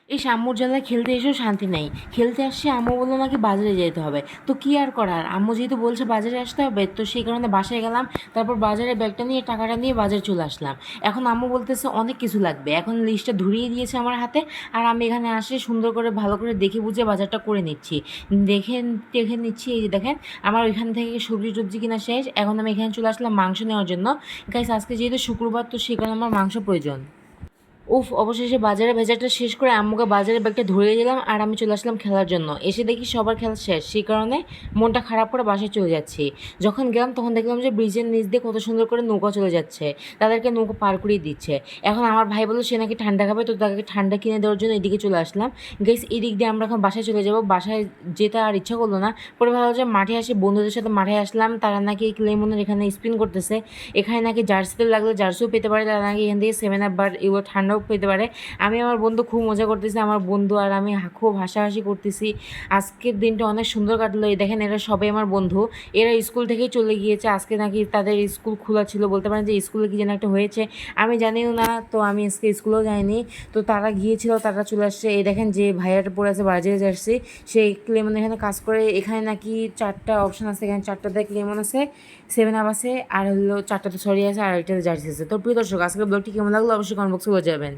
এই আম্মুর জ্বালায় খেলতে এসেও শান্তি নেই। খেলতে আসছে, আম্মু বললো নাকি বাজারে যেতে হবে। তো কী আর করার, আম্মু যেহেতু বলছে বাজারে আসতে হবে, তো সেই কারণে বাসায় গেলাম। তারপর বাজারে ব্যাগটা নিয়ে টাকাটা নিয়ে বাজারে চলে আসলাম। এখন আম্মু বলতেছে অনেক কিছু লাগবে, এখন লিস্টটা ধরিয়ে দিয়েছে আমার হাতে। আর আমি এখানে আসে সুন্দর করে ভালো করে দেখে বুঝে বাজারটা করে নিচ্ছি। দেখে দেখে নিচ্ছি, এই যে দেখেন আমার ওইখান থেকে সবজি টবজি কিনা শেষ। এখন আমি এখানে চলে আসলাম মাংস নেওয়ার জন্য। গাইস, আজকে যেহেতু শুক্রবার, তো সেই কারণে আমার মাংস প্রয়োজন। উফ, অবশেষে বাজারে ভেজাটা শেষ করে আম্মুকে বাজারের ব্যাগটা ধরিয়ে দিলাম আর আমি চলে আসলাম খেলার জন্য। এসে দেখি সবার খেলা শেষ, সেই কারণে মনটা খারাপ করে বাসায় চলে যাচ্ছি। যখন গেলাম তখন দেখলাম যে ব্রিজের নিচ দিয়ে কত সুন্দর করে নৌকা চলে যাচ্ছে, তাদেরকে নৌকা পার করিয়ে দিচ্ছে। এখন আমার ভাই বললো সে নাকি ঠান্ডা খাবে, তো তাকে ঠান্ডা কিনে দেওয়ার জন্য এদিকে চলে আসলাম। গেস, এদিক দিয়ে আমরা এখন বাসায় চলে যাব। বাসায় যেতে আর ইচ্ছা করলো না, পরে ভালো যে মাঠে আসে, বন্ধুদের সাথে মাঠে আসলাম। তারা নাকি লেমনের এখানে স্পিন করতেছে। এখানে নাকি জার্সিতে লাগলে জার্সিও পেতে পারে, তারা নাকি এখান থেকে 7 আপ বার এগুলো ঠান্ডাও পেতে পারে। আমি আমার বন্ধু খুব মজা করতেছি, আমার বন্ধু আর আমি খুব হাসাহাসি করতেছি। আজকের দিনটা অনেক সুন্দর কাটলো। এই দেখেন, এরা সবাই আমার বন্ধু। এরা স্কুল থেকেই চলে গিয়েছে, আজকে নাকি তাদের স্কুল খোলা ছিল, বলতে পারেন যে স্কুলে কি যেন একটা হয়েছে, আমি জানিও না। তো আমি আজকে স্কুলেও যাইনি, তো তারা গিয়েছিল, তারা চলে আসছে। এই দেখেন যে ভাইয়াটা পড়ে আছে বাজারে জার্সি, সেই ক্লেমন এখানে কাজ করে। এখানে নাকি 4টা অপশন আছে, এখানে 4টাতে ক্লেমন আছে, 7 আপ আছে, আর হলো 4টাতে সরি আছে, আর একটা জার্সি আছে। তো প্রিয় দর্শক, আজকের ব্লগটি কেমন লাগলো অবশ্যই কমেন্ট বক্সে বলে যাবেন।